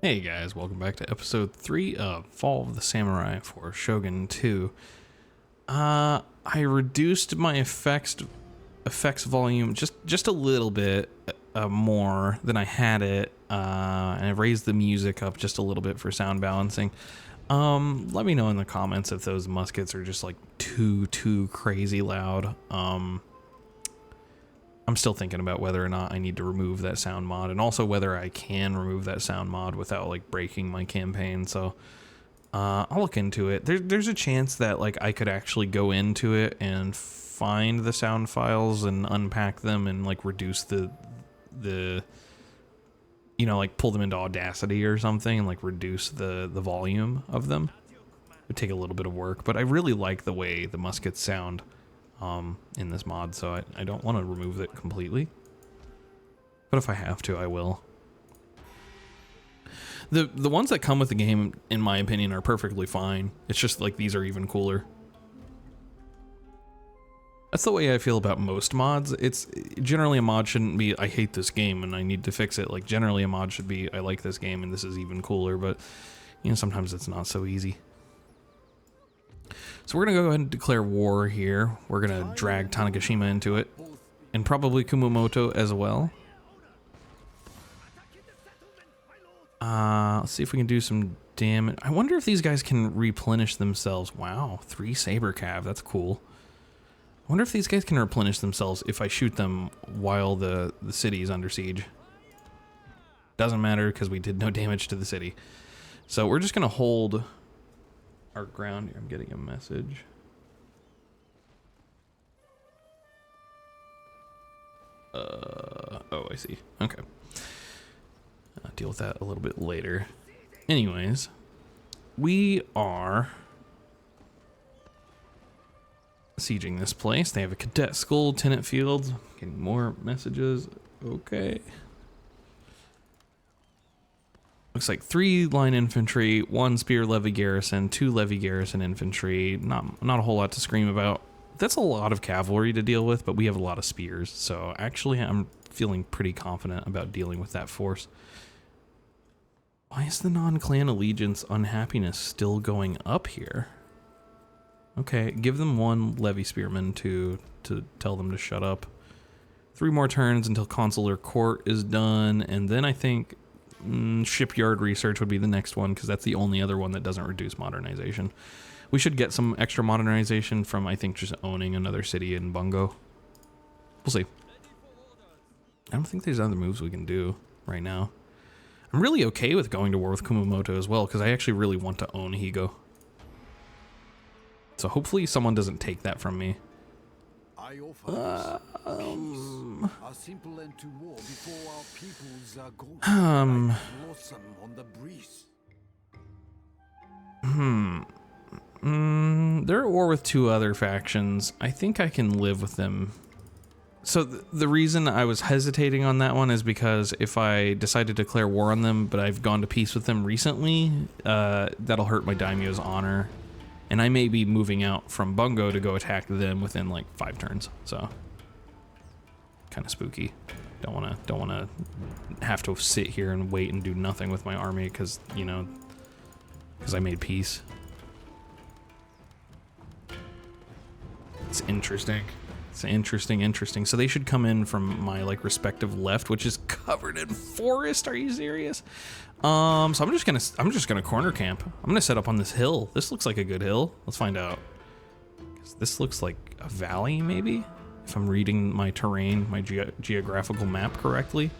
Hey guys, welcome back to episode 3 of Fall of the Samurai for Shogun 2. I reduced my effects volume just a little bit more than I had it, and I raised the music up just a little bit for sound balancing. Let me know in the comments if those muskets are just like too crazy loud. I'm still thinking about whether or not I need to remove that sound mod, and also whether I can remove that sound mod without like breaking my campaign. So I'll look into it. There's a chance that like I could actually go into it and find the sound files and unpack them and like reduce the you know, like pull them into Audacity or something and like reduce the volume of them. It would take a little bit of work, but I really like the way the muskets sound in this mod, so I don't want to remove it completely, but if I have to, I will. The ones that come with the game, in my opinion, are perfectly fine. It's just like these are even cooler. That's the way I feel about most mods. It's generally a mod shouldn't be I hate this game and I need to fix it. Like generally a mod should be I like this game and this is even cooler, but you know, sometimes it's not so easy. So we're going to go ahead and declare war here. We're going to drag Tanegashima into it, and probably Kumamoto as well. Let's see if we can do some damage. I wonder if these guys can replenish themselves. Wow, 3 saber cav, that's cool. I wonder if these guys can replenish themselves if I shoot them while the city is under siege. Doesn't matter because we did no damage to the city. So we're just going to hold our ground here. I'm getting a message. Oh, I see. Okay. I'll deal with that a little bit later. Anyways, we are sieging this place. They have a cadet school, tenant fields. Getting more messages. Okay. Looks like 3 line infantry, 1 spear levy garrison, 2 levy garrison infantry. Not a whole lot to scream about. That's a lot of cavalry to deal with, but we have a lot of spears. So actually, I'm feeling pretty confident about dealing with that force. Why is the non-clan allegiance unhappiness still going up here? Okay, give them 1 levy spearman to tell them to shut up. 3 more turns until consular court is done, and then I think shipyard research would be the next one, because that's the only other one that doesn't reduce modernization. We should get some extra modernization from, I think, just owning another city in Bungo. We'll see. I don't think there's other moves we can do right now. I'm really okay with going to war with Kumamoto as well, because I actually really want to own Higo. So hopefully someone doesn't take that from me. I offer a simple end to war before our peoples are going to blossom on the breeze. They're at war with 2 other factions. I think I can live with them. So the reason I was hesitating on that one is because if I decide to declare war on them, but I've gone to peace with them recently, that'll hurt my daimyo's honor. And I may be moving out from Bungo to go attack them within like 5 turns. So kind of spooky. Don't want to have to sit here and wait and do nothing with my army because, you know, because I made peace. It's interesting. It's interesting. So they should come in from my like respective left, which is covered in forest. Are you serious? So I'm just gonna corner camp. I'm gonna set up on this hill. This looks like a good hill. Let's find out. 'Cause this looks like a valley, maybe, if I'm reading my terrain, my geographical map correctly.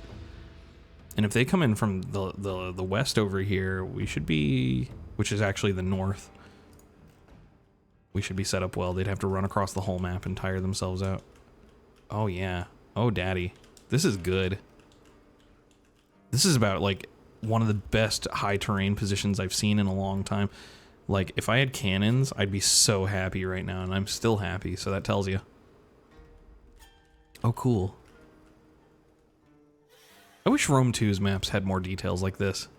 And if they come in from the west over here, we should be, which is actually the north. We should be set up well. They'd have to run across the whole map and tire themselves out. Oh yeah. Oh daddy. This is good. This is about like one of the best high terrain positions I've seen in a long time. Like if I had cannons, I'd be so happy right now, and I'm still happy, so that tells you. Oh cool. I wish Rome 2's maps had more details like this.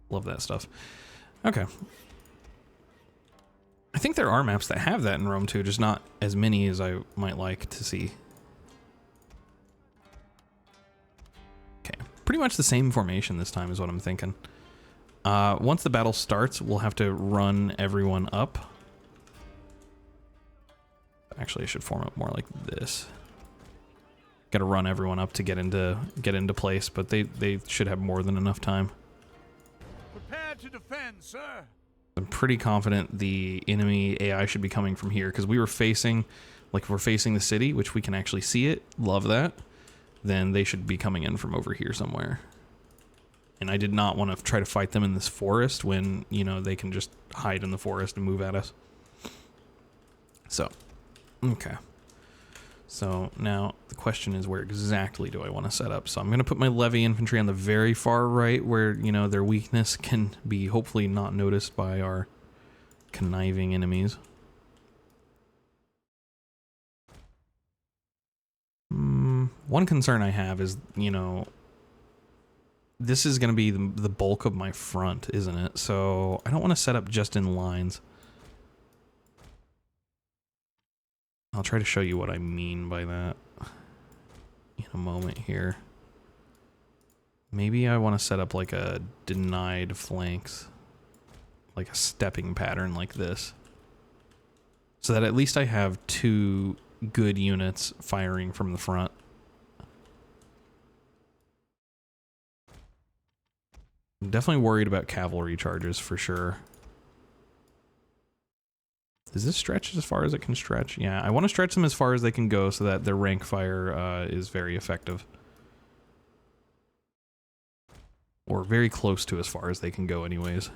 Love that stuff. Okay. I think there are maps that have that in Rome 2, just not as many as I might like to see. Okay. pretty much the same formation this time is what I'm thinking. Once the battle starts, we'll have to run everyone up. Actually, I should form it more like this. Got to run everyone up to get into place, but they should have more than enough time. Prepare to defend, sir. I'm pretty confident the enemy AI should be coming from here because we were facing, like if we're facing the city, which we can actually see it. Love that. Then they should be coming in from over here somewhere. And I did not want to try to fight them in this forest when, you know, they can just hide in the forest and move at us. So, okay. So now the question is, where exactly do I want to set up? So I'm going to put my levy infantry on the very far right where, you know, their weakness can be hopefully not noticed by our conniving enemies. One concern I have is, you know, this is going to be the bulk of my front, isn't it? So I don't want to set up just in lines. I'll try to show you what I mean by that in a moment here. Maybe I want to set up like a denied flanks, like a stepping pattern like this, so that at least I have 2 good units firing from the front. I'm definitely worried about cavalry charges for sure. Is this stretched as far as it can stretch? Yeah, I want to stretch them as far as they can go so that their rank fire is very effective. Or very close to as far as they can go anyways.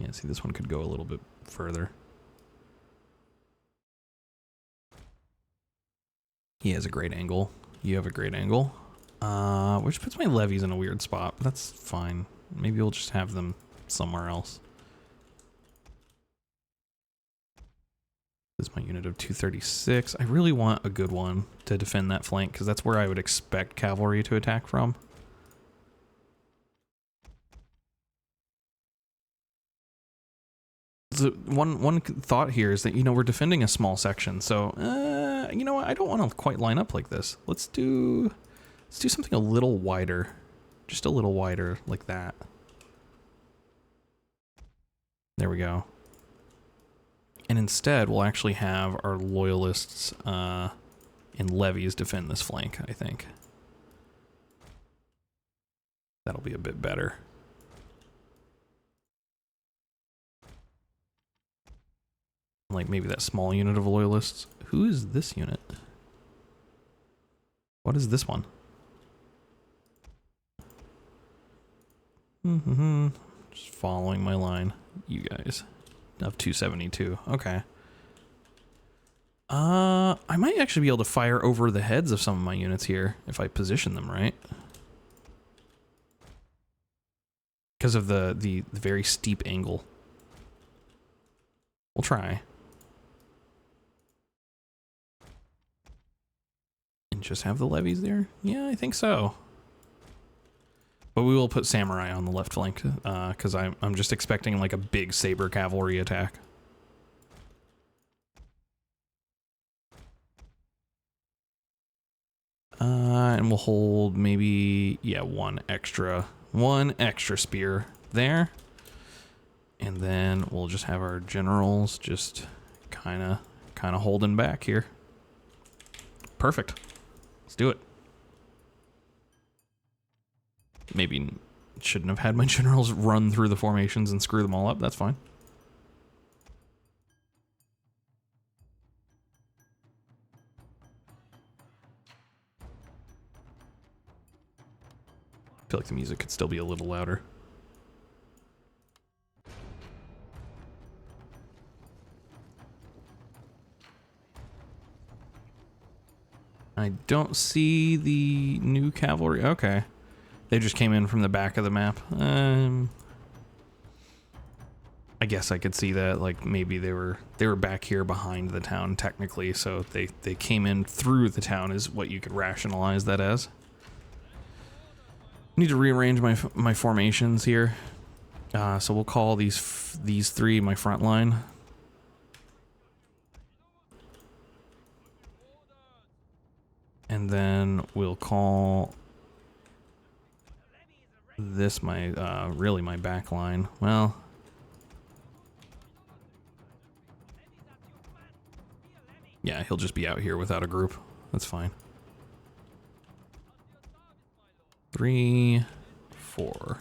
Yeah, see, this one could go a little bit further. He has a great angle. You have a great angle. Which puts my levies in a weird spot, but that's fine. Maybe we'll just have them somewhere else. This is my unit of 236. I really want a good one to defend that flank because that's where I would expect cavalry to attack from. So one thought here is that, you know, we're defending a small section, so you know what? I don't want to quite line up like this. Let's do something a little wider, just a little wider like that. There we go. And instead, we'll actually have our loyalists and levies defend this flank, I think. That'll be a bit better. Like maybe that small unit of loyalists. Who is this unit? What is this one? Just following my line, you guys. Of 272. Okay. I might actually be able to fire over the heads of some of my units here if I position them right. Because of the very steep angle. We'll try. And just have the levies there? Yeah, I think so. But we will put samurai on the left flank, because I'm just expecting like a big saber cavalry attack. And we'll hold maybe, yeah, one extra spear there. And then we'll just have our generals just kind of holding back here. Perfect. Let's do it. Maybe shouldn't have had my generals run through the formations and screw them all up. That's fine. I feel like the music could still be a little louder. I don't see the new cavalry. Okay. They just came in from the back of the map. I guess I could see that, like maybe they were back here behind the town technically, so they came in through the town is what you could rationalize that as. Need to rearrange my formations here. So we'll call these 3 my front line. And then we'll call this my, really my back line. Well, yeah, he'll just be out here without a group. That's fine. 3, 4.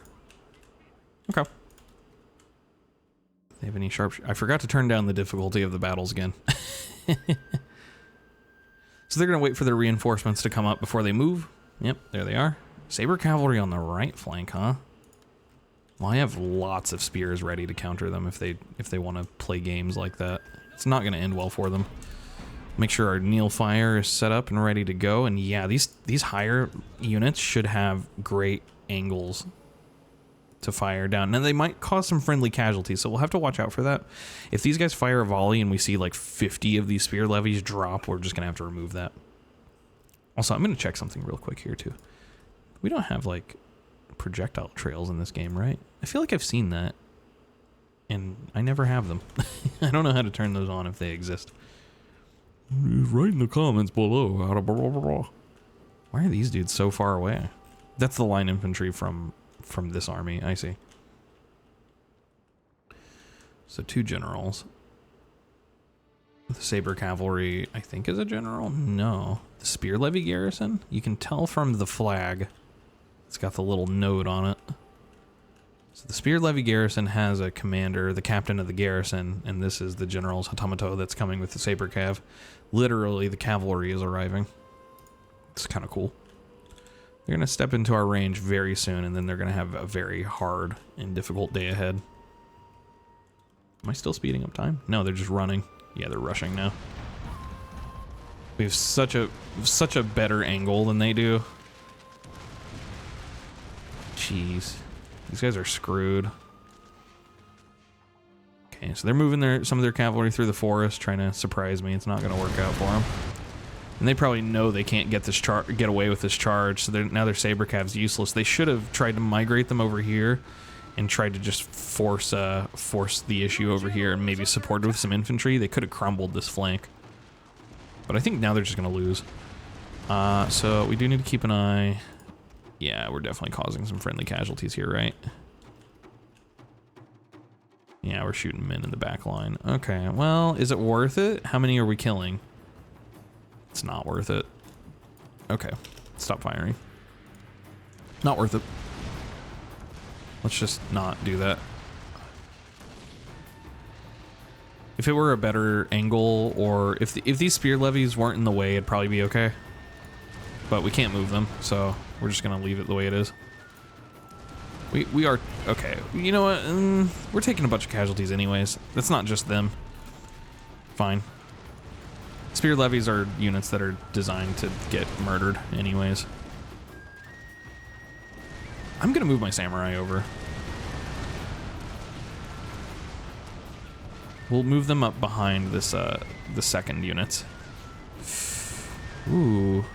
Okay. They have any sharp... I forgot to turn down the difficulty of the battles again. So they're going to wait for their reinforcements to come up before they move. Yep, there they are. Saber cavalry on the right flank, huh? Well, I have lots of spears ready to counter them if they want to play games like that. It's not going to end well for them. Make sure our Neil Fire is set up and ready to go. And yeah, these higher units should have great angles to fire down. Now, they might cause some friendly casualties, so we'll have to watch out for that. If these guys fire a volley and we see like 50 of these spear levies drop, we're just going to have to remove that. Also, I'm going to check something real quick here, too. We don't have, like, projectile trails in this game, right? I feel like I've seen that, and I never have them. I don't know how to turn those on if they exist. Write in the comments below. Why are these dudes so far away? That's the line infantry from this army. I see. So 2 generals. The saber cavalry, I think, is a general. No, the spear levy garrison. You can tell from the flag. It's got the little note on it. So the spear levy garrison has a commander, the captain of the garrison, and this is the general's Hatomato that's coming with the saber cav. Literally, the cavalry is arriving. It's kind of cool. They're going to step into our range very soon, and then they're going to have a very hard and difficult day ahead. Am I still speeding up time? No, they're just running. Yeah, they're rushing now. We have such a better angle than they do. Jeez. These guys are screwed. Okay, so they're moving some of their cavalry through the forest, trying to surprise me. It's not going to work out for them. And they probably know they can't get away with this charge, so now their saber cav's useless. They should have tried to migrate them over here and tried to just force the issue over here and maybe support it with some infantry. They could have crumbled this flank. But I think now they're just going to lose. So we do need to keep an eye. Yeah, we're definitely causing some friendly casualties here, right? Yeah, we're shooting men in the back line. Okay, well, is it worth it? How many are we killing? It's not worth it. Okay, stop firing. Not worth it. Let's just not do that. If it were a better angle, or if these spear levies weren't in the way, it'd probably be okay. But we can't move them, so we're just gonna leave it the way it is. We are okay. You know what? We're taking a bunch of casualties anyways. That's not just them. Fine. Spear levies are units that are designed to get murdered anyways. I'm gonna move my samurai over. We'll move them up behind this the second units. Ooh.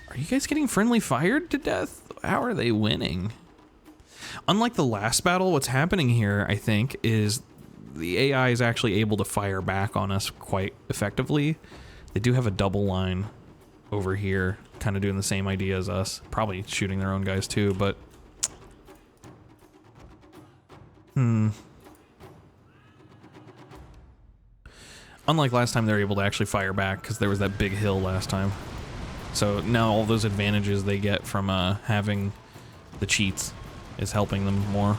Are you guys getting friendly fired to death? How are they winning? Unlike the last battle, what's happening here, I think, is the AI is actually able to fire back on us quite effectively. They do have a double line over here, kind of doing the same idea as us. Probably shooting their own guys too, but... Unlike last time, they were able to actually fire back because there was that big hill last time. So now all those advantages they get from having the cheats is helping them more.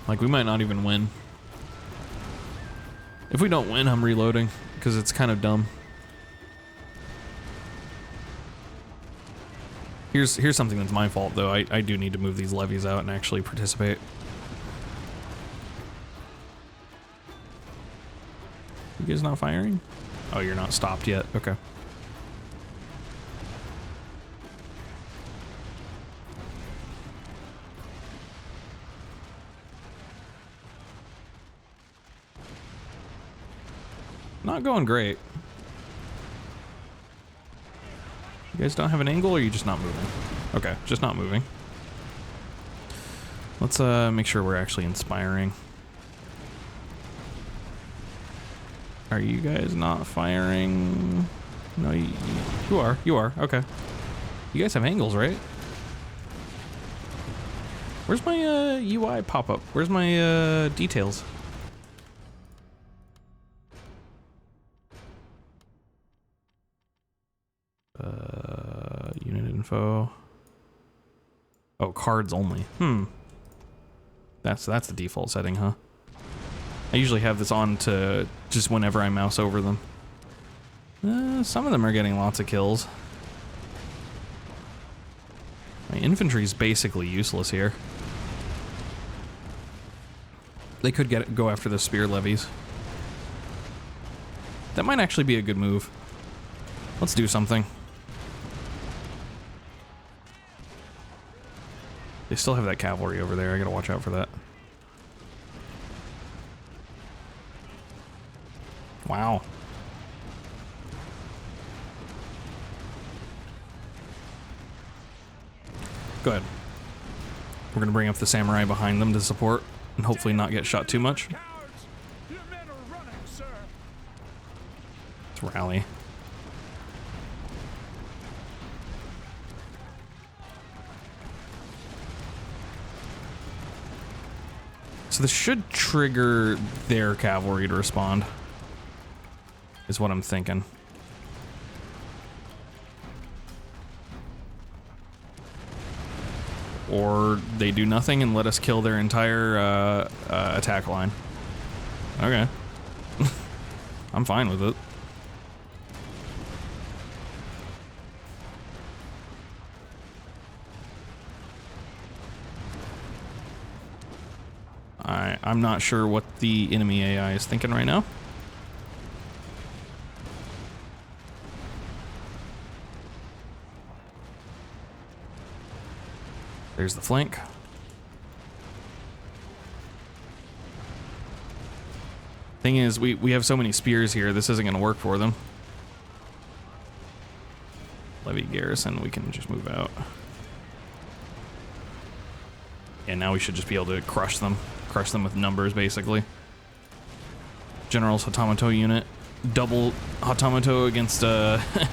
Like, we might not even win. If we don't win, I'm reloading, because it's kind of dumb. Here's something that's my fault, though. I do need to move these levies out and actually participate. You guys not firing? Oh, you're not stopped yet. Okay. Not going great. You guys don't have an angle, or are you just not moving? Okay, just not moving. Let's make sure we're actually inspiring. Are you guys not firing? No, you are. You are. Okay. You guys have angles, right? Where's my UI pop-up? Where's my details? Unit info. Oh, cards only. That's the default setting, huh? I usually have this on to just whenever I mouse over them. Some of them are getting lots of kills. My infantry's basically useless here. They could go after the spear levies. That might actually be a good move. Let's do something. They still have that cavalry over there. I gotta watch out for that. Wow. Go ahead. We're gonna bring up the samurai behind them to support and hopefully not get shot too much. Let's rally. So this should trigger their cavalry to respond, is what I'm thinking. Or they do nothing and let us kill their entire attack line. Okay. I'm fine with it. I'm not sure what the enemy AI is thinking right now. There's the flank. Thing is, we have so many spears here, this isn't going to work for them. Levy garrison, we can just move out. And now we should just be able to crush them. Crush them with numbers, basically. General's Hatamoto unit. Double Hatamoto against,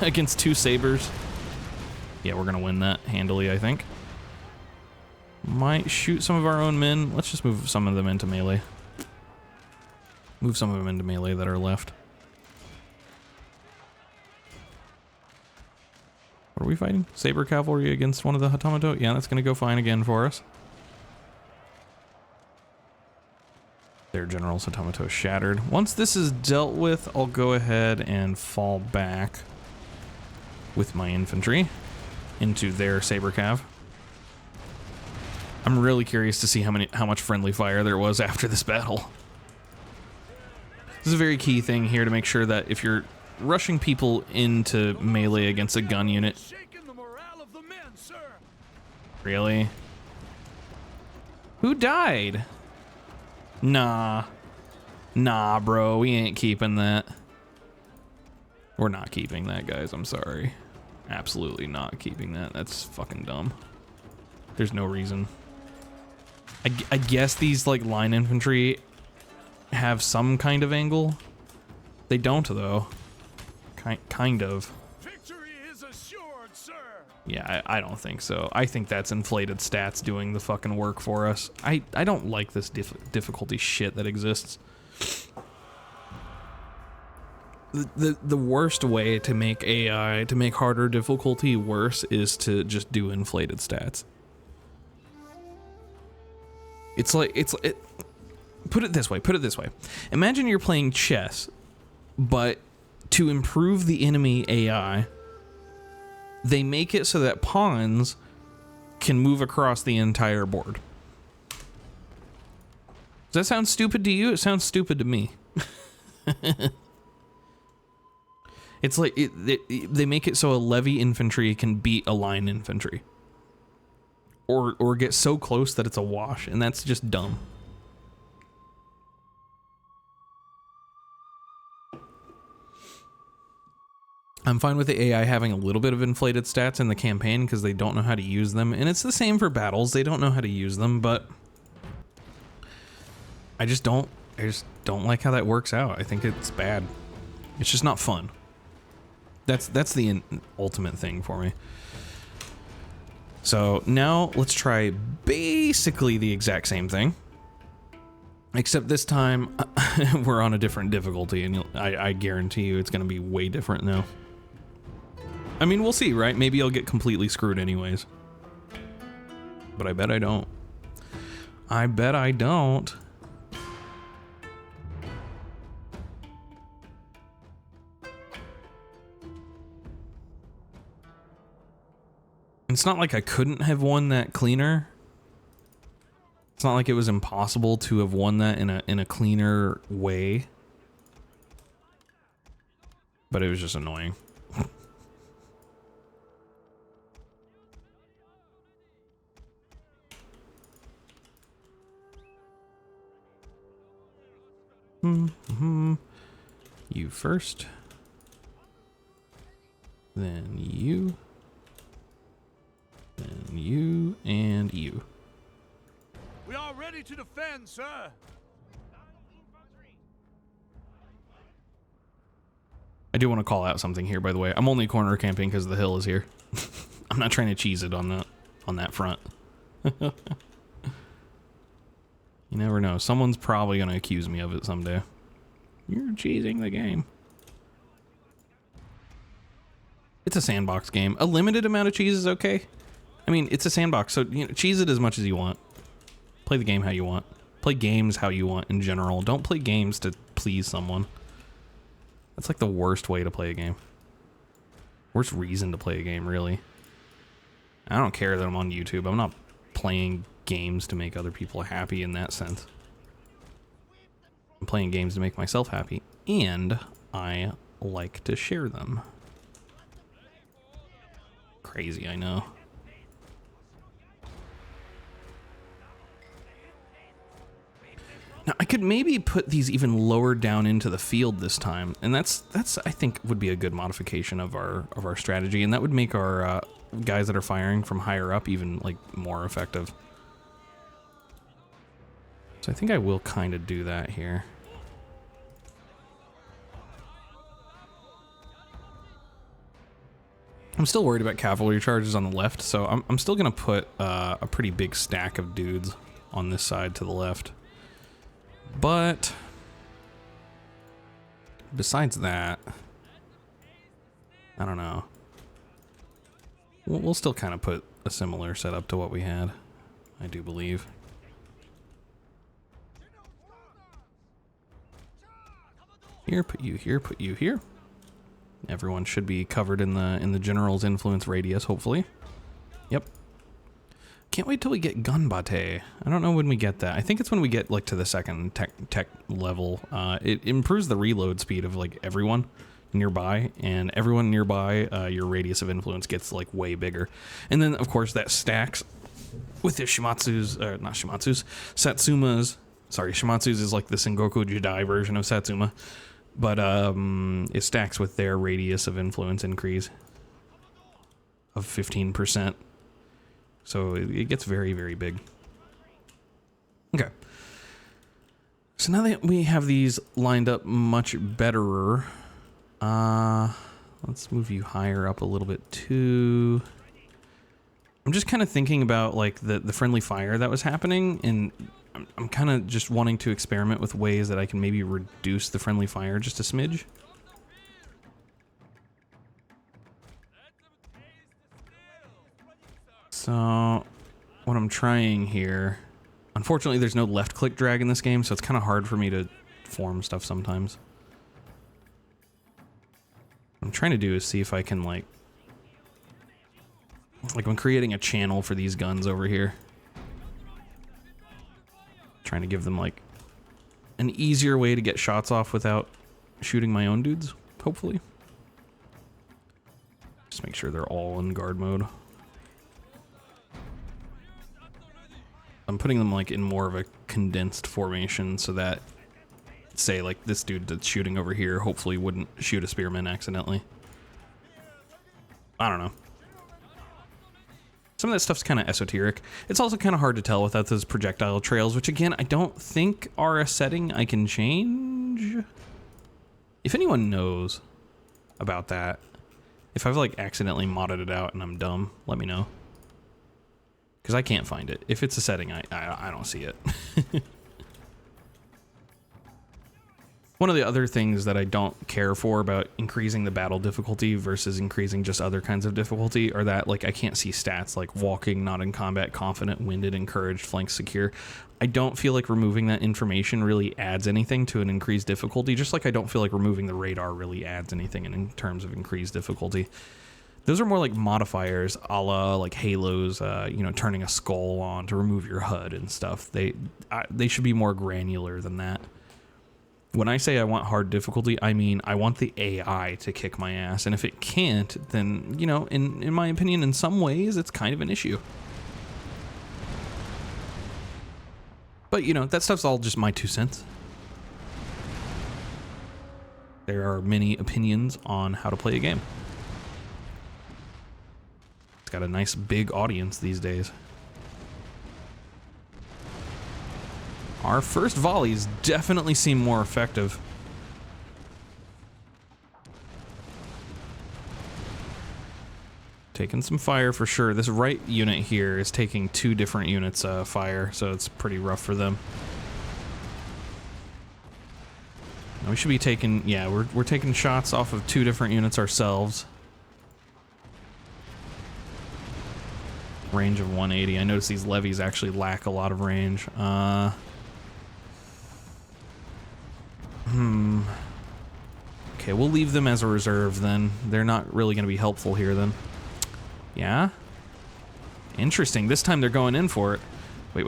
against 2 sabers. Yeah, we're going to win that handily, I think. Might shoot some of our own men. Let's just move some of them into melee. Move some of them into melee that are left. What are we fighting? Saber cavalry against one of the Hatamoto? Yeah, that's going to go fine again for us. Their general's Hatamoto shattered. Once this is dealt with, I'll go ahead and fall back with my infantry into their saber cav. I'm really curious to see how much friendly fire there was after this battle. This is a very key thing here to make sure that if you're rushing people into melee against a gun unit. Really? Who died? Nah, bro, we ain't keeping that. We're not keeping that, guys, I'm sorry. Absolutely not keeping that. That's fucking dumb. There's no reason. I guess these, like, line infantry have some kind of angle. They don't, though. Kind of. Victory is assured, sir. Yeah, I don't think so. I think that's inflated stats doing the fucking work for us. I don't like this difficulty shit that exists. The worst way to make AI, to make harder difficulty worse, is to just do inflated stats. It's like, put it this way. Imagine you're playing chess, but to improve the enemy AI, they make it so that pawns can move across the entire board. Does that sound stupid to you? It sounds stupid to me. It's like, they make it so a levy infantry can beat a line infantry. Or get so close that it's a wash, and that's just dumb. I'm fine with the AI having a little bit of inflated stats in the campaign because they don't know how to use them, and it's the same for battles. They don't know how to use them, but I just don't like how that works out. I think it's bad. It's just not fun. That's the ultimate thing for me. So now let's try basically the exact same thing, except this time we're on a different difficulty, and I guarantee you it's going to be way different now. I mean, we'll see, right? Maybe I'll get completely screwed anyways. But I bet I don't. I bet I don't. It's not like I couldn't have won that cleaner. It's not like it was impossible to have won that in a cleaner way. But it was just annoying. You first. Then you. Then you and you. We are ready to defend, sir. I do want to call out something here, by the way. I'm only corner camping because the hill is here. I'm not trying to cheese it on that front. You never know. Someone's probably going to accuse me of it someday. You're cheesing the game. It's a sandbox game. A limited amount of cheese is okay. I mean, it's a sandbox, so cheese it as much as you want. Play the game how you want. Play games how you want in general. Don't play games to please someone. That's like the worst way to play a game. Worst reason to play a game, really. I don't care that I'm on YouTube. I'm not playing games to make other people happy in that sense. I'm playing games to make myself happy, and I like to share them. Crazy, I know. Now, I could maybe put these even lower down into the field this time, and that's I think would be a good modification of our strategy, and that would make our guys that are firing from higher up even like more effective. So I think I will kind of do that here. I'm still worried about cavalry charges on the left, so I'm still gonna put a pretty big stack of dudes on this side to the left. But besides that, I don't know. We'll still kind of put a similar setup to what we had, I do believe. Here, put you here, put you here. Everyone should be covered in the general's influence radius, hopefully. Yep. Can't wait till we get Gunbate. I don't know when we get that. I think it's when we get like to the second tech level. It improves the reload speed of like everyone nearby, and everyone nearby, your radius of influence gets like way bigger. And then of course that stacks with the Shimatsu's, not Shimatsu's, Satsuma's. Sorry, Shimatsu's is like the Sengoku Jidai version of Satsuma, but it stacks with their radius of influence increase of 15%. So it gets very, very big. Okay. So now that we have these lined up much better, let's move you higher up a little bit too. I'm just kind of thinking about like the friendly fire that was happening, and I'm kind of just wanting to experiment with ways that I can maybe reduce the friendly fire just a smidge. So what I'm trying here, unfortunately there's no left click drag in this game, so it's kind of hard for me to form stuff sometimes. What I'm trying to do is see if I can like I'm creating a channel for these guns over here. Trying to give them like an easier way to get shots off without shooting my own dudes, hopefully. Just make sure they're all in guard mode. I'm putting them like in more of a condensed formation so that, say, like this dude that's shooting over here hopefully wouldn't shoot a spearman accidentally. I don't know. Some of that stuff's kind of esoteric. It's also kind of hard to tell without those projectile trails, which again, I don't think are a setting I can change. If anyone knows about that, if I've like accidentally modded it out and I'm dumb, let me know. Because I can't find it. If it's a setting, I don't see it. One of the other things that I don't care for about increasing the battle difficulty versus increasing just other kinds of difficulty are that, like, I can't see stats like walking, not in combat, confident, winded, encouraged, flanked, secure. I don't feel like removing that information really adds anything to an increased difficulty, just like I don't feel like removing the radar really adds anything in terms of increased difficulty. Those are more like modifiers, a la like Halo's, you know, turning a skull on to remove your HUD and stuff. They should be more granular than that. When I say I want hard difficulty, I mean I want the AI to kick my ass, and if it can't, then, you know, in my opinion, in some ways, it's kind of an issue. But, you know, that stuff's all just my 2 cents. There are many opinions on how to play a game. It's got a nice big audience these days. Our first volleys definitely seem more effective. Taking some fire for sure. This right unit here is taking 2 different units fire, so it's pretty rough for them. Now we should be taking, yeah, we're taking shots off of 2 different units ourselves. Range of 180. I notice these levies actually lack a lot of range. Okay, we'll leave them as a reserve then. They're not really going to be helpful here then. Yeah? Interesting. This time they're going in for it. Wait.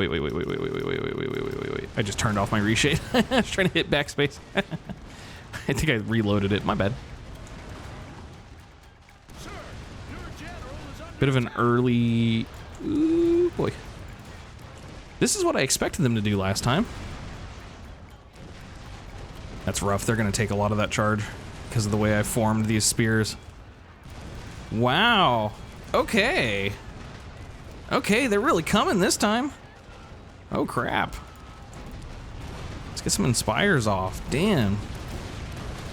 I just turned off my reshade. I was trying to hit backspace. I think I reloaded it. My bad. Bit of an early... Ooh, boy. This is what I expected them to do last time. That's rough. They're going to take a lot of that charge because of the way I formed these spears. Wow. Okay. Okay, they're really coming this time. Oh, crap. Let's get some inspires off. Damn.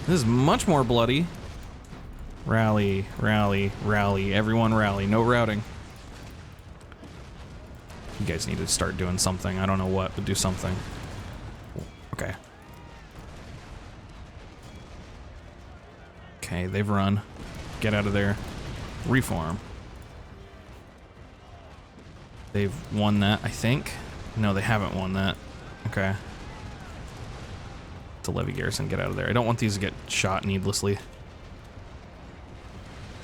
This is much more bloody. Rally, rally, rally. Everyone rally. No routing. You guys need to start doing something. I don't know what, but do something. Okay. Okay, they've run. Get out of there. Reform. They've won that, I think. No, they haven't won that. Okay. To levy garrison, get out of there. I don't want these to get shot needlessly.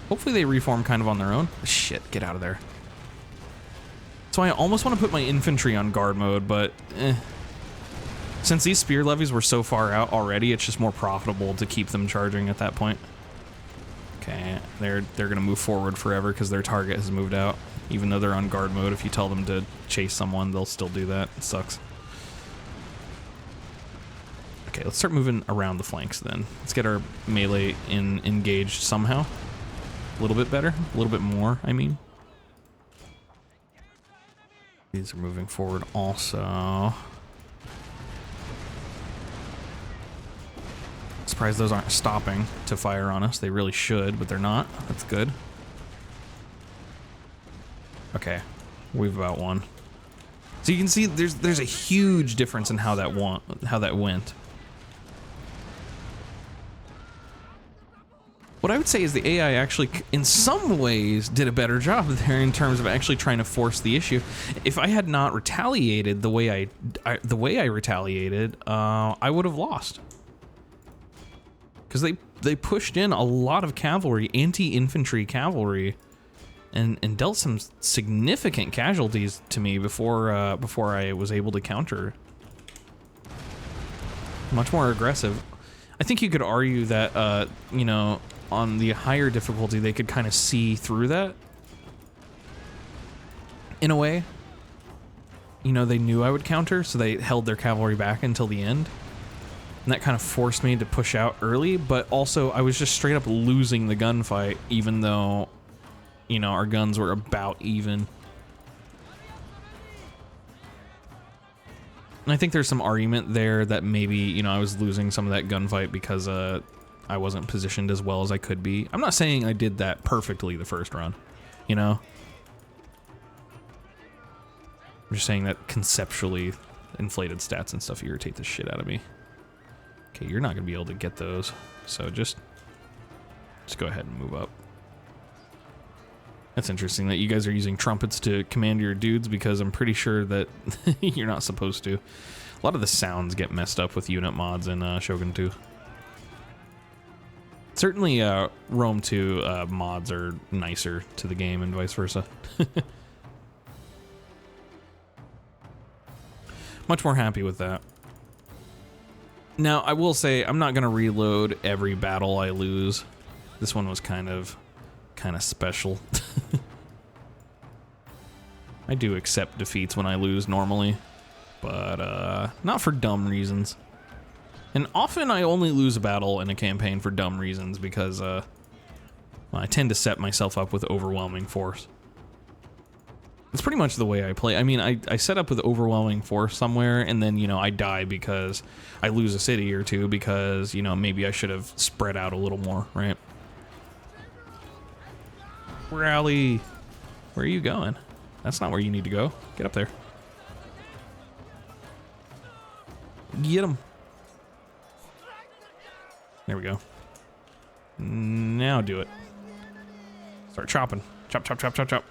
Hopefully they reform kind of on their own. Shit, get out of there. So I almost want to put my infantry on guard mode, but since these spear levies were so far out already, it's just more profitable to keep them charging at that point. Okay, they're gonna move forward forever because their target has moved out. Even though they're on guard mode, if you tell them to chase someone, they'll still do that. It sucks. Okay, let's start moving around the flanks then. Let's get our melee engaged somehow. A little bit better, a little bit more, I mean. These are moving forward also. Surprised those aren't stopping to fire on us. They really should, but they're not. That's good. Okay, we've about won. So you can see there's a huge difference in how that went. What I would say is the AI actually, in some ways, did a better job there in terms of actually trying to force the issue. If I had not retaliated the way I retaliated, I would have lost. Because they pushed in a lot of cavalry, anti-infantry cavalry, and dealt some significant casualties to me before I was able to counter. Much more aggressive. I think you could argue that you know, on the higher difficulty they could kind of see through that in a way. You know, they knew I would counter, so they held their cavalry back until the end. And that kind of forced me to push out early, but also I was just straight up losing the gunfight, even though, you know, our guns were about even. And I think there's some argument there that maybe, you know, I was losing some of that gunfight because I wasn't positioned as well as I could be. I'm not saying I did that perfectly the first run, you know? I'm just saying that conceptually, inflated stats and stuff irritate the shit out of me. Okay, you're not gonna be able to get those, so just go ahead and move up. That's interesting that you guys are using trumpets to command your dudes, because I'm pretty sure that you're not supposed to. A lot of the sounds get messed up with unit mods in Shogun 2. Certainly, Rome 2 mods are nicer to the game and vice versa. Much more happy with that. Now, I will say, I'm not going to reload every battle I lose. This one was kind of special. I do accept defeats when I lose normally, but not for dumb reasons. And often I only lose a battle in a campaign for dumb reasons because well, I tend to set myself up with overwhelming force. It's pretty much the way I play. I mean, I set up with overwhelming force somewhere, and then, you know, I die because I lose a city or two because, you know, maybe I should have spread out a little more, right? Rally. Where are you going? That's not where you need to go. Get up there. Get him. There we go. Now do it. Start chopping. Chop, chop, chop, chop, chop.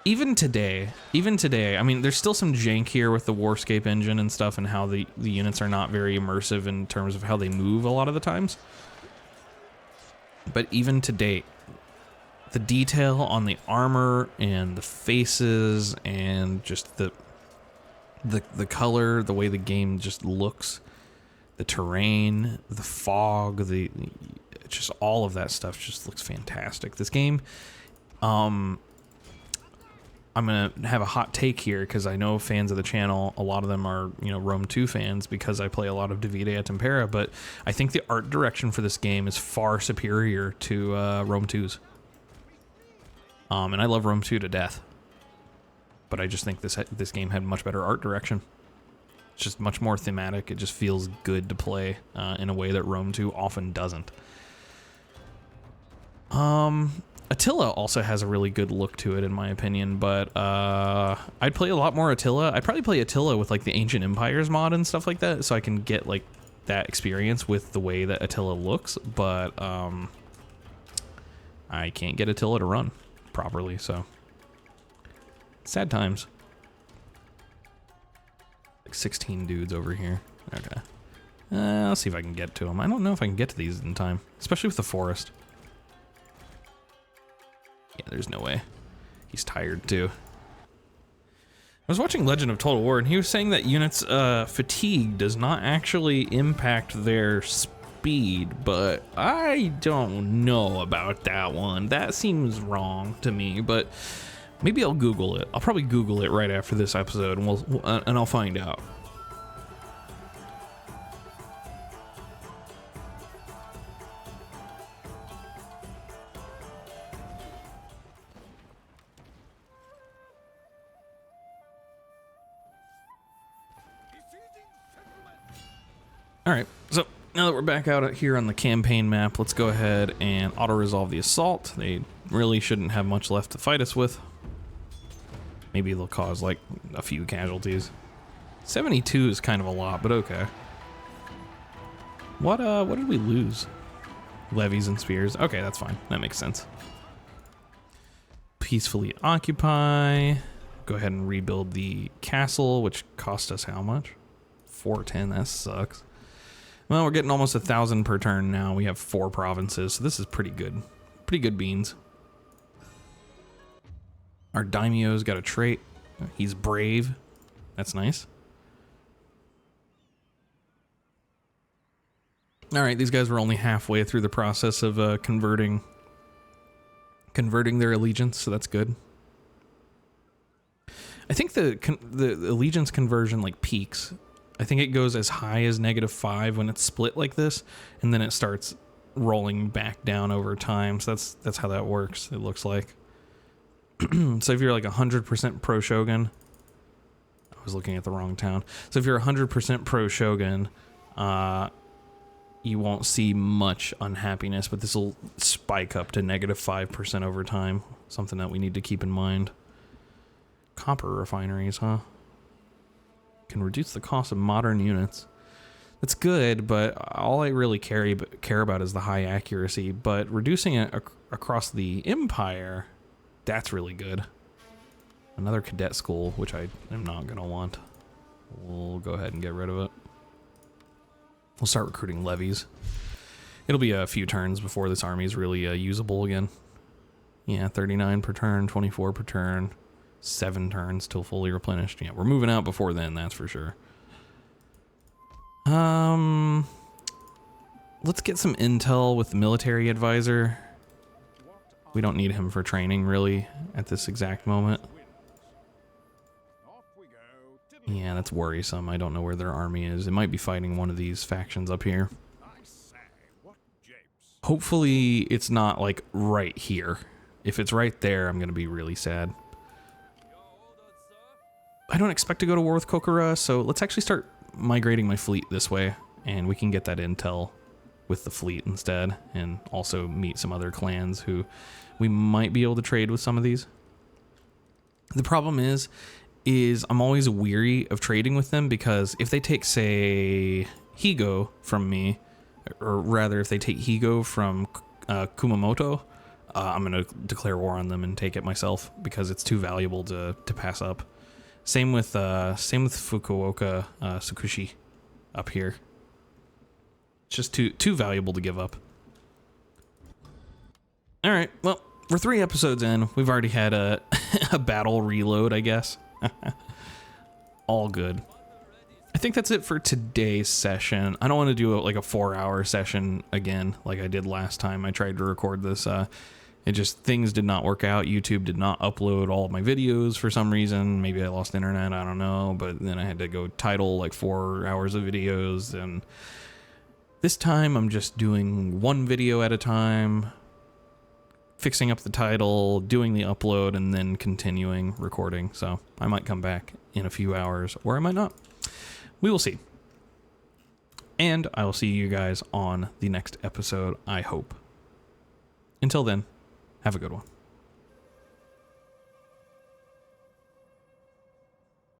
Even today, I mean, there's still some jank here with the Warscape engine and stuff, and how the units are not very immersive in terms of how they move a lot of the times. But even to date, the detail on the armor and the faces and just the color, the way the game just looks, the terrain, the fog, just all of that stuff just looks fantastic. This game, I'm going to have a hot take here because I know fans of the channel, a lot of them are, you know, Rome 2 fans because I play a lot of Divide et Impera, but I think the art direction for this game is far superior to Rome 2's. And I love Rome 2 to death. But I just think this game had much better art direction. It's just much more thematic. It just feels good to play in a way that Rome 2 often doesn't. Attila also has a really good look to it, in my opinion, but I'd play a lot more Attila. I'd probably play Attila with like the Ancient Empires mod and stuff like that, so I can get like that experience with the way that Attila looks, but I can't get Attila to run properly, so sad times. Like 16 dudes over here. Okay. Let's see if I can get to them. I don't know if I can get to these in time, especially with the forest. Yeah, there's no way. He's tired too. I was watching Legend of Total War, and he was saying that units' fatigue does not actually impact their speed, but I don't know about that one. That seems wrong to me, but maybe I'll Google it. I'll probably Google it right after this episode, and I'll find out. Alright, so now that we're back out here on the campaign map, let's go ahead and auto-resolve the assault. They really shouldn't have much left to fight us with. Maybe they'll cause like a few casualties. 72 is kind of a lot, but okay. What did we lose? Levies and spears. Okay, that's fine. That makes sense. Peacefully occupy. Go ahead and rebuild the castle, which cost us how much? 410, that sucks. Well, we're getting almost 1,000 per turn now. We have 4 provinces, so this is pretty good. Pretty good beans. Our daimyo's got a trait. He's brave. That's nice. Alright, these guys were only halfway through the process of converting their allegiance, so that's good. I think the allegiance conversion like peaks. I think it goes as high as -5 when it's split like this, and then it starts rolling back down over time. So that's how that works, it looks like. So if you're like 100% pro Shogun, was looking at the wrong town. So if you're 100% pro Shogun, you won't see much unhappiness, but this will spike up to -5% over time. Something that we need to keep in mind. Copper refineries, huh? Can reduce the cost of modern units. That's good, but all I really care about is the high accuracy. But reducing it across the Empire, that's really good. Another cadet school, which I am not going to want. We'll go ahead and get rid of it. We'll start recruiting levies. It'll be a few turns before this army is really usable again. Yeah, 39 per turn, 24 per turn, 7 turns till fully replenished. Yeah, we're moving out before then, that's for sure. Let's get some intel with the military advisor. We don't need him for training, really, at this exact moment. Yeah, that's worrisome. I don't know where their army is. It might be fighting one of these factions up here. Hopefully it's not, like, right here. If it's right there, I'm going to be really sad. I don't expect to go to war with Kokura, so let's actually start migrating my fleet this way, and we can get that intel with the fleet instead, and also meet some other clans who we might be able to trade with some of these. The problem is I'm always weary of trading with them, because if they take, say, Higo from me, or rather if they take Higo from Kumamoto, I'm going to declare war on them and take it myself, because it's too valuable to pass up. Same with Fukuoka Tsukushi up here. It's just too valuable to give up. All right, well, we're 3 episodes in. We've already had a battle reload, I guess. All good. I think that's it for today's session. I don't want to do like a 4-hour session again like I did last time I tried to record this. Things did not work out. YouTube did not upload all of my videos for some reason. Maybe I lost internet, I don't know. But then I had to go title like 4 hours of videos. And this time I'm just doing 1 video at a time, fixing up the title, doing the upload, and then continuing recording. So I might come back in a few hours, or I might not. We will see. And I will see you guys on the next episode, I hope. Until then, have a good one.